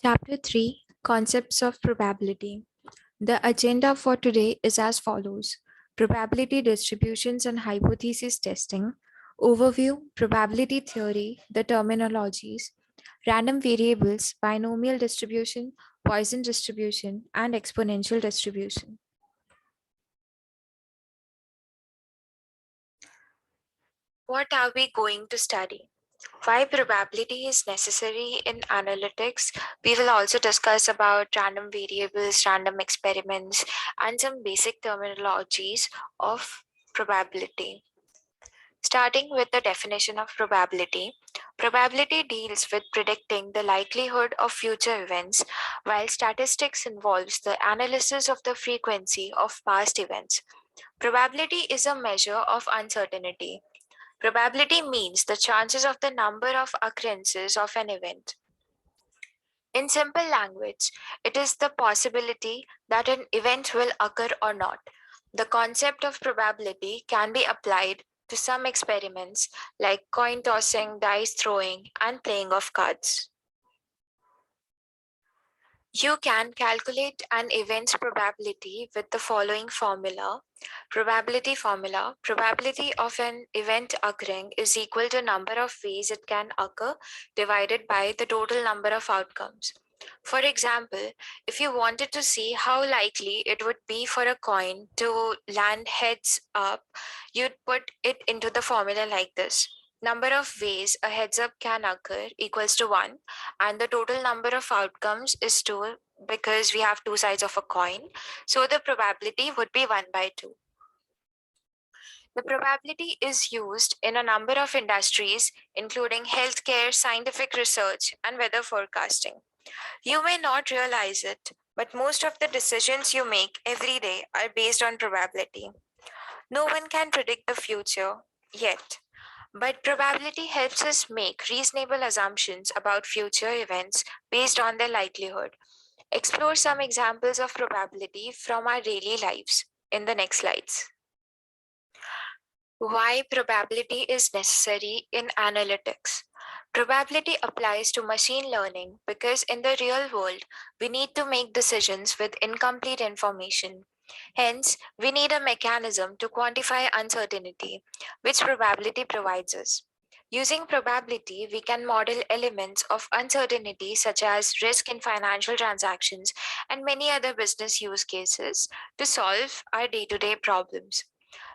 Chapter 3 Concepts of Probability. The agenda for today is as follows: probability distributions and hypothesis testing, overview, probability theory, the terminologies, random variables, binomial distribution, Poisson distribution, and exponential distribution. What are we going to study? Why probability is necessary in analytics. We will also discuss about random variables, random experiments, and some basic terminologies of probability. Starting with the definition of probability, probability deals with predicting the likelihood of future events, while statistics involves the analysis of the frequency of past events. Probability is a measure of uncertainty. Probability means the chances of the number of occurrences of an event. In simple language, it is the possibility that an event will occur or not. The concept of probability can be applied to some experiments like coin tossing, dice throwing, and playing of cards. You can calculate an event's probability with the following formula. Probability formula. Probability of an event occurring is equal to number of ways it can occur divided by the total number of outcomes. For example, if you wanted to see how likely it would be for a coin to land heads up, you'd put it into the formula like this. Number of ways a heads up can occur equals to 1, and the total number of outcomes is 2 because we have two sides of a coin. So the probability would be 1 by 2. The probability is used in a number of industries, including healthcare, scientific research, and weather forecasting. You may not realize it, but most of the decisions you make every day are based on probability. No one can predict the future yet, but probability helps us make reasonable assumptions about future events based on their likelihood. Explore some examples of probability from our daily lives in the next slides. Why probability is necessary in analytics. Probability applies to machine learning because in the real world, we need to make decisions with incomplete information. Hence, we need a mechanism to quantify uncertainty, which probability provides us. Using probability, we can model elements of uncertainty such as risk in financial transactions and many other business use cases to solve our day to day problems.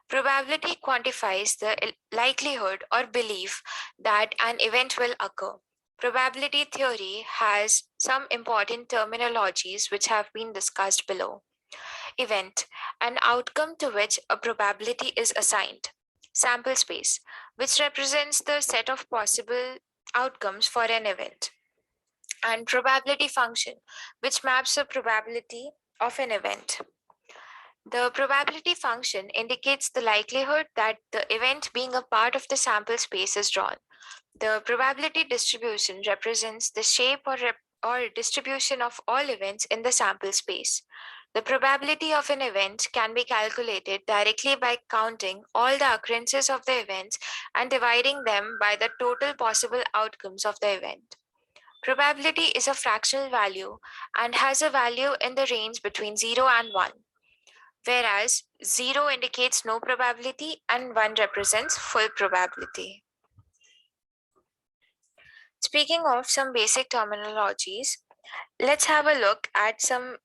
Probability quantifies the likelihood or belief that an event will occur. Probability theory has some important terminologies which have been discussed below. Event, an outcome to which a probability is assigned. Sample space, which represents the set of possible outcomes for an event. And probability function, which maps the probability of an event. The probability function indicates the likelihood that the event being a part of the sample space is drawn. The probability distribution represents the shape or distribution of all events in the sample space. The probability of an event can be calculated directly by counting all the occurrences of the events and dividing them by the total possible outcomes of the event. Probability is a fractional value and has a value in the range between 0 and 1, whereas 0 indicates no probability and 1 represents full probability. Speaking of some basic terminologies, let's have a look at some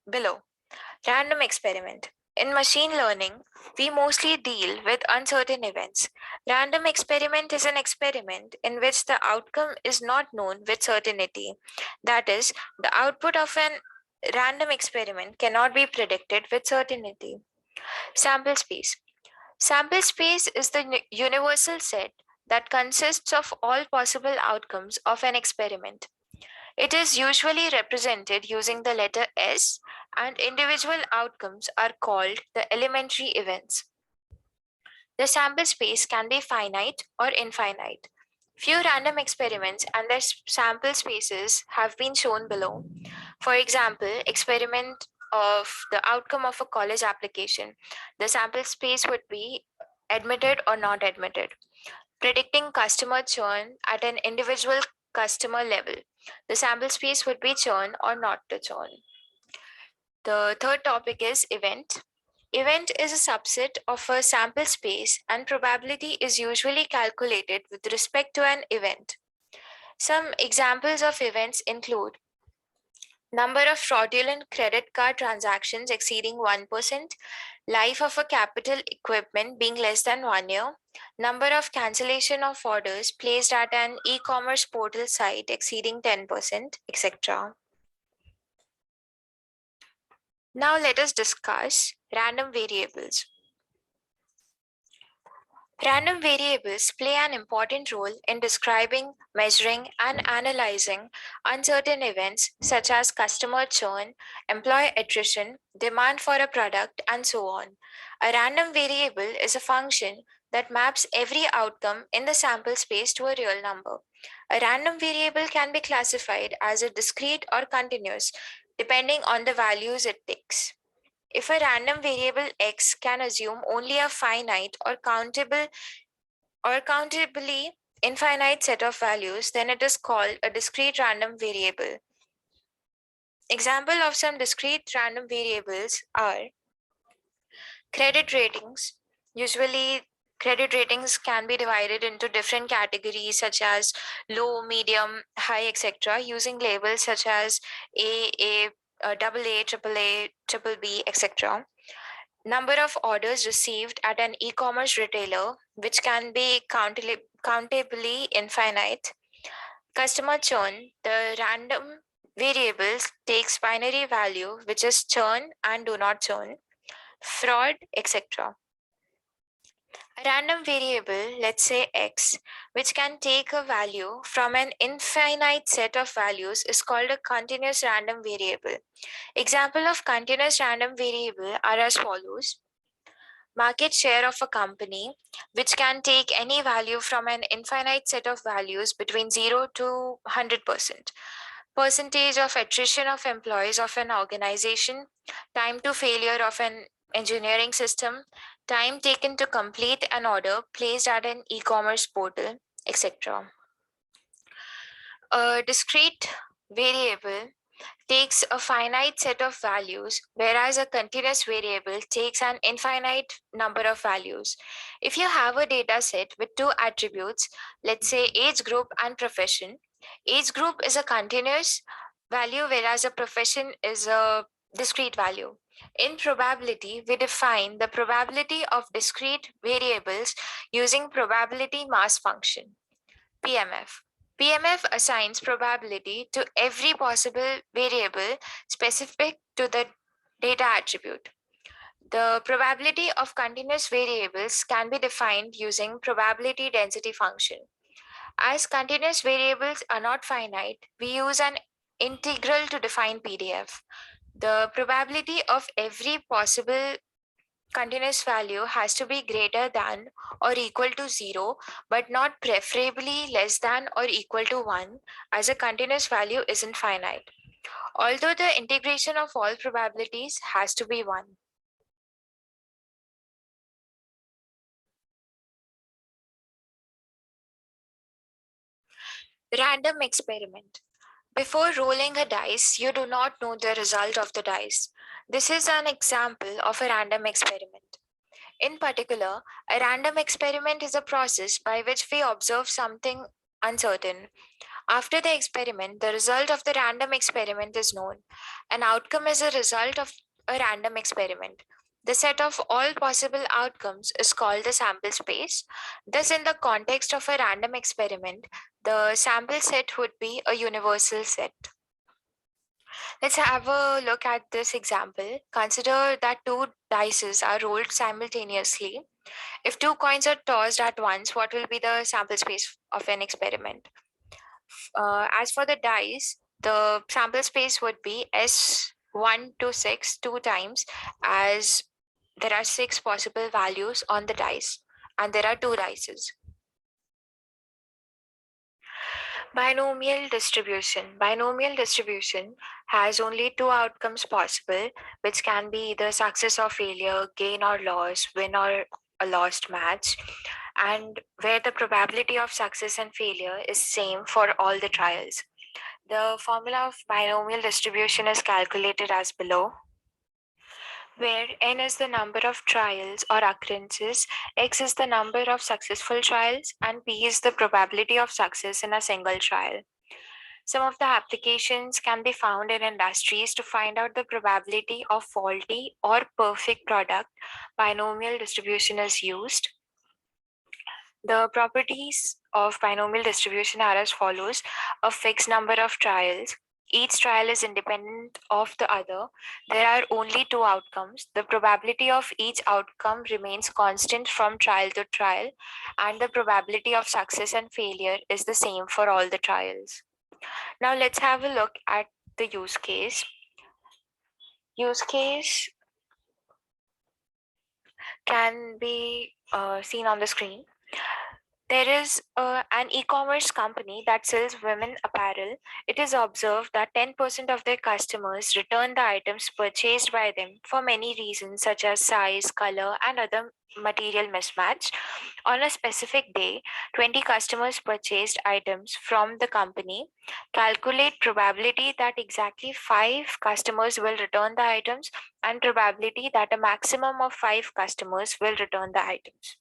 below. Random experiment. In machine learning, we mostly deal with uncertain events. Random experiment is an experiment in which the outcome is not known with certainty. That is, the output of an random experiment cannot be predicted with certainty. Sample space. Sample space is the universal set that consists of all possible outcomes of an experiment. It is usually represented using the letter S, and individual outcomes are called the elementary events. The sample space can be finite or infinite. Few random experiments and their sample spaces have been shown below. For example, experiment of the outcome of a college application. The sample space would be admitted or not admitted. Predicting customer churn at an individual customer level. The sample space would be churn or not to churn. The third topic is event. Event is a subset of a sample space, and probability is usually calculated with respect to an event. Some examples of events include number of fraudulent credit card transactions exceeding 1%, life of a capital equipment being less than 1 year, number of cancellation of orders placed at an e-commerce portal site exceeding 10%, etc. Now let us discuss random variables. Random variables play an important role in describing, measuring, and analyzing uncertain events such as customer churn, employee attrition, demand for a product, and so on. A random variable is a function that maps every outcome in the sample space to a real number. A random variable can be classified as a discrete or continuous, depending on the values it takes. If a random variable x can assume only a finite or countably infinite set of values, then it is called a discrete random variable. Example of some discrete random variables are credit ratings. Usually, credit ratings can be divided into different categories such as low, medium, high, etc., using labels such as double A, triple A, triple B, etc. Number of orders received at an e-commerce retailer, which can be countably infinite. Customer churn, the random variables takes binary value, which is churn and do not churn, fraud, etc. A random variable, let's say x, which can take a value from an infinite set of values, is called a continuous random variable. Example of continuous random variable are as follows. Market share of a company, which can take any value from an infinite set of values between 0 to 100%. Percentage of attrition of employees of an organization, time to failure of an engineering system, time taken to complete an order placed at an e-commerce portal, etc. A discrete variable takes a finite set of values, whereas a continuous variable takes an infinite number of values. If you have a data set with two attributes, let's say age group and profession, age group is a continuous value, whereas a profession is a discrete value. In probability, we define the probability of discrete variables using probability mass function, PMF. PMF assigns probability to every possible variable specific to the data attribute. The probability of continuous variables can be defined using probability density function. As continuous variables are not finite, we use an integral to define PDF. The probability of every possible continuous value has to be greater than or equal to 0, but not preferably less than or equal to 1, as a continuous value isn't finite, although the integration of all probabilities has to be 1. Random experiment. Before rolling a dice, you do not know the result of the dice. This is an example of a random experiment. In particular, a random experiment is a process by which we observe something uncertain. After the experiment, the result of the random experiment is known. An outcome is a result of a random experiment. The set of all possible outcomes is called the sample space. Thus, in the context of a random experiment, the sample set would be a universal set. Let's have a look at this example. Consider that two dice are rolled simultaneously. If two coins are tossed at once, what will be the sample space of an experiment? As for the dice, the sample space would be S1 to 6 two times, as there are 6 possible values on the dice and there are two dices. Binomial distribution. Binomial distribution has only two outcomes possible, which can be either success or failure, gain or loss, win or a lost match, and where the probability of success and failure is same for all the trials. The formula of binomial distribution is calculated as below, where n is the number of trials or occurrences, x is the number of successful trials, and p is the probability of success in a single trial. Some of the applications can be found in industries to find out the probability of faulty or perfect product. Binomial distribution is used. The properties of binomial distribution are as follows: a fixed number of trials. Each trial is independent of the other. There are only two outcomes. The probability of each outcome remains constant from trial to trial, and the probability of success and failure is the same for all the trials. Now let's have a look at the use case. Use case can be seen on the screen. There is an e-commerce company that sells women apparel. It is observed that 10% of their customers return the items purchased by them for many reasons such as size, color, and other material mismatch. On a specific day, 20 customers purchased items from the company. Calculate probability that exactly 5 customers will return the items and probability that a maximum of 5 customers will return the items.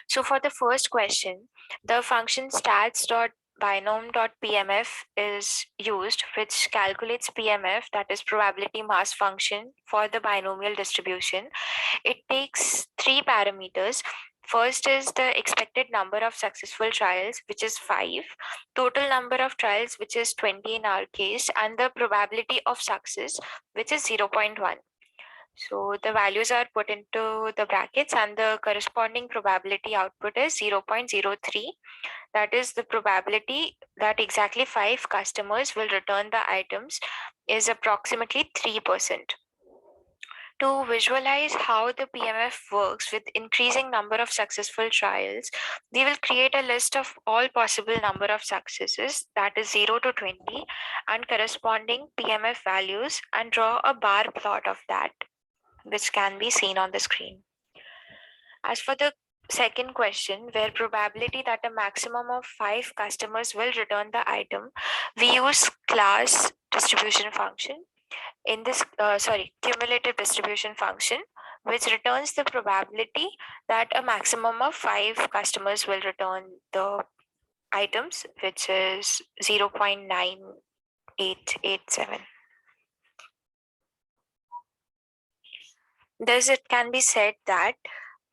So for the first question, the function stats.binom.pmf is used, which calculates PMF, that is probability mass function for the binomial distribution. It takes three parameters. First is the expected number of successful trials, which is 5, total number of trials, which is 20 in our case, and the probability of success, which is 0.1. So the values are put into the brackets and the corresponding probability output is 0.03. That is the probability that exactly 5 customers will return the items is approximately 3%. To visualize how the PMF works with increasing number of successful trials, we will create a list of all possible number of successes, that is 0 to 20, and corresponding PMF values, and draw a bar plot of that, which can be seen on the screen. As for the second question, where probability that a maximum of 5 customers will return the item, we use class distribution function in this, cumulative distribution function, which returns the probability that a maximum of 5 customers will return the items, which is 0.9887. Thus, it can be said that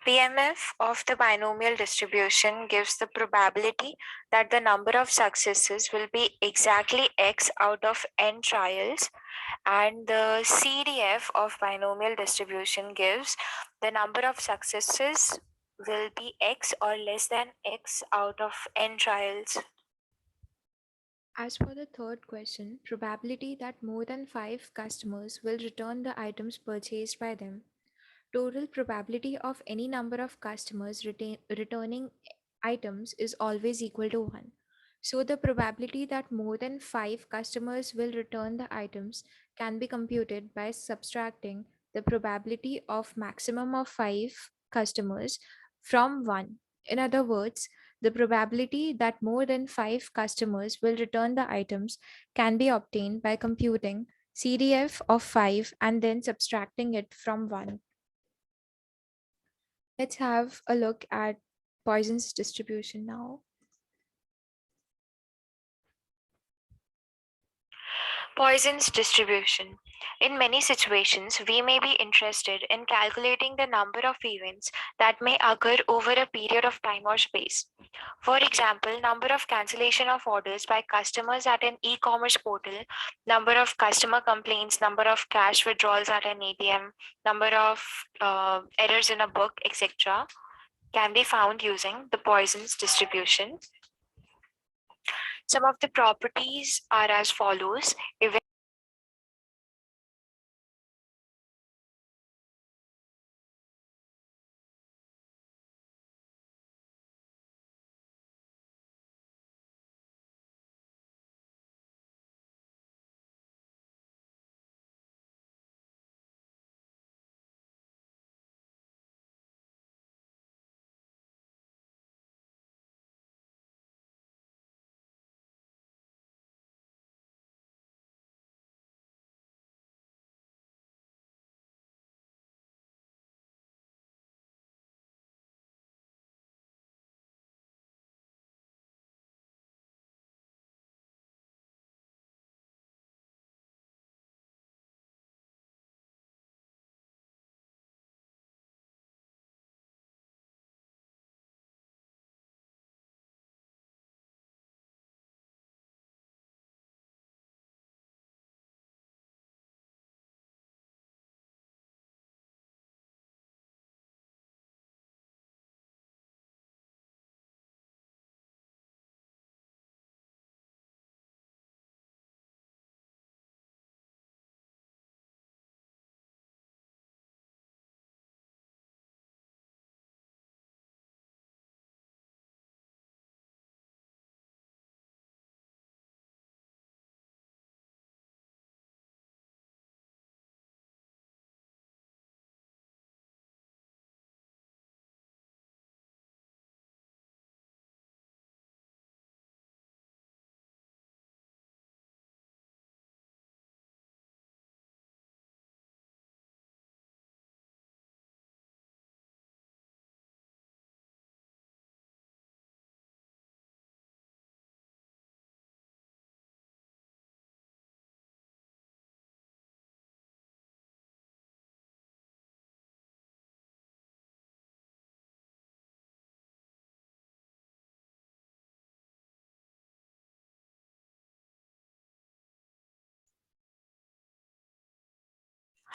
PMF of the binomial distribution gives the probability that the number of successes will be exactly x out of n trials, and the CDF of binomial distribution gives the number of successes will be x or less than x out of n trials. As for the third question, probability that more than 5 customers will return the items purchased by them. Total probability of any number of customers returning items is always equal to 1. So the probability that more than 5 customers will return the items can be computed by subtracting the probability of maximum of 5 customers from 1. In other words, the probability that more than 5 customers will return the items can be obtained by computing CDF of 5 and then subtracting it from 1. Let's have a look at Poisson's distribution now. Poisson's distribution. In many situations, we may be interested in calculating the number of events that may occur over a period of time or space. For example, number of cancellation of orders by customers at an e-commerce portal, number of customer complaints, number of cash withdrawals at an ATM, number of errors in a book, etc. can be found using the Poisson's distribution. Some of the properties are as follows.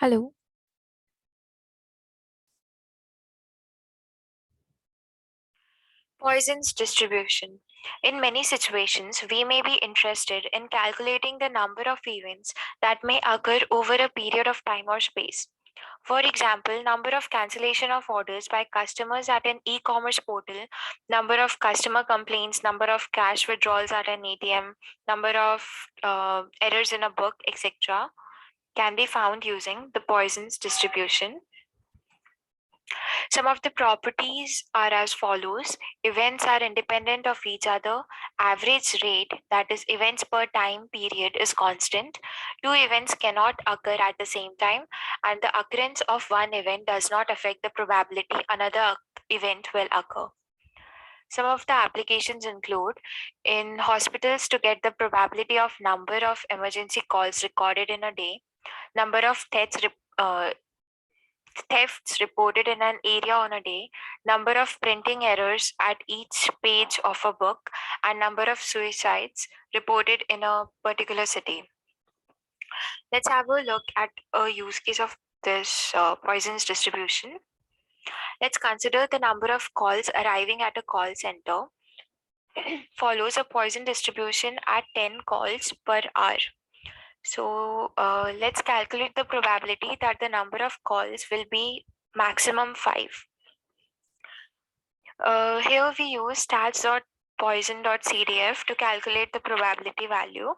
Hello. Poisson's distribution. In many situations, we may be interested in calculating the number of events that may occur over a period of time or space. For example, number of cancellation of orders by customers at an e-commerce portal, number of customer complaints, number of cash withdrawals at an ATM, number of errors in a book, etc., can be found using the Poisson's distribution. Some of the properties are as follows. Events are independent of each other. Average rate, that is, events per time period, is constant. Two events cannot occur at the same time, and the occurrence of one event does not affect the probability another event will occur. Some of the applications include in hospitals to get the probability of number of emergency calls recorded in a day, number of thefts reported in an area on a day, number of printing errors at each page of a book, and number of suicides reported in a particular city. Let's have a look at a use case of this Poisson's distribution. Let's consider the number of calls arriving at a call center follows a Poisson distribution at 10 calls per hour. So let's calculate the probability that the number of calls will be maximum 5. Here we use stats.poisson.cdf to calculate the probability value.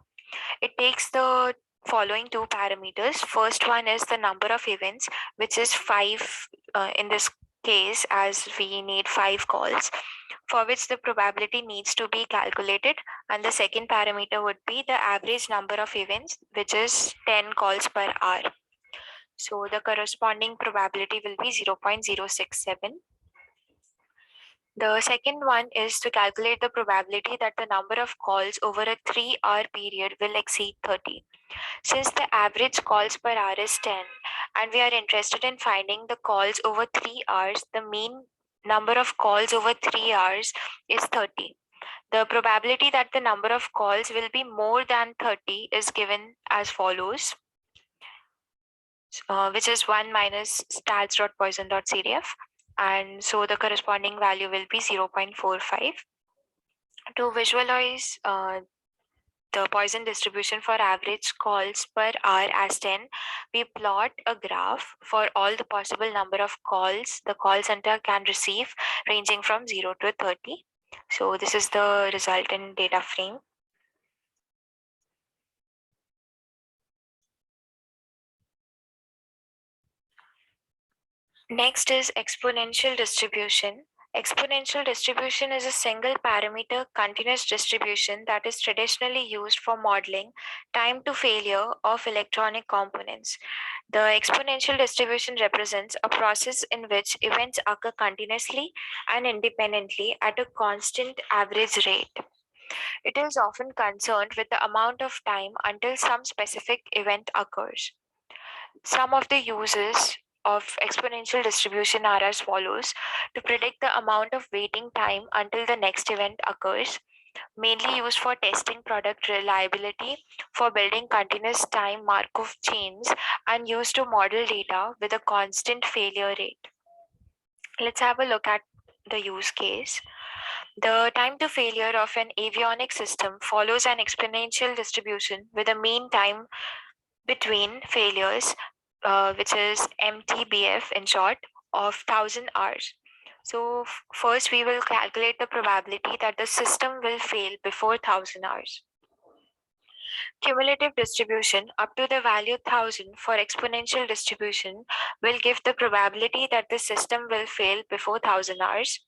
It takes the following two parameters. First one is the number of events, which is 5 in this case, as we need 5 calls, for which the probability needs to be calculated. And the second parameter would be the average number of events, which is 10 calls per hour. So the corresponding probability will be 0.067. The second one is to calculate the probability that the number of calls over a 3-hour period will exceed 30. Since the average calls per hour is 10 and we are interested in finding the calls over 3 hours, the mean number of calls over 3 hours is 30. The probability that the number of calls will be more than 30 is given as follows, which is 1 minus stats.poisson.cdf. And so the corresponding value will be 0.45. To visualize the Poisson distribution for average calls per hour as 10, we plot a graph for all the possible number of calls the call center can receive, ranging from 0 to 30. So this is the resultant data frame. Next is exponential distribution. Exponential distribution is a single parameter continuous distribution that is traditionally used for modeling time to failure of electronic components. The exponential distribution represents a process in which events occur continuously and independently at a constant average rate. It is often concerned with the amount of time until some specific event occurs. Some of the uses of exponential distribution are as follows: to predict the amount of waiting time until the next event occurs, mainly used for testing product reliability, for building continuous time Markov chains, and used to model data with a constant failure rate. Let's have a look at the use case. The time to failure of an avionic system follows an exponential distribution with a mean time between failures, which is MTBF in short, of 1000 hours. So, first we will calculate the probability that the system will fail before 1000 hours. Cumulative distribution up to the value 1000 for exponential distribution will give the probability that the system will fail before 1000 hours.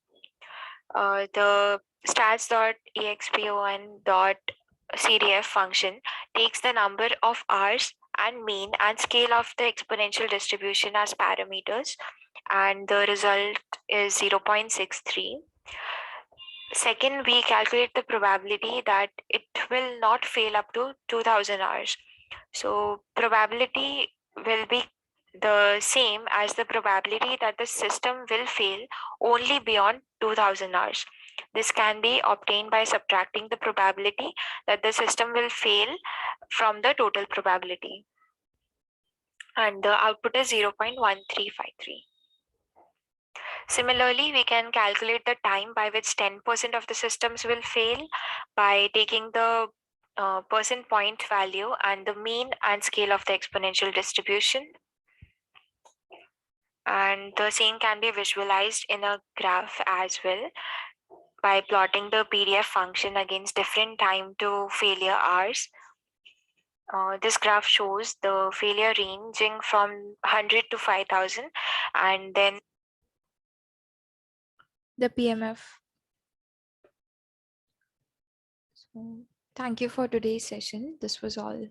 The stats.expon.cdf function takes the number of hours and mean and scale of the exponential distribution as parameters, and the result is 0.63. Second, we calculate the probability that it will not fail up to 2000 hours. So probability will be the same as the probability that the system will fail only beyond 2000 hours. This can be obtained by subtracting the probability that the system will fail from the total probability. and the output is 0.1353. Similarly, we can calculate the time by which 10% of the systems will fail by taking the percent point value and the mean and scale of the exponential distribution. And the same can be visualized in a graph as well by plotting the PDF function against different time to failure hours. This graph shows the failure ranging from 100 to 5,000, and then the PMF. So, thank you for today's session. This was all.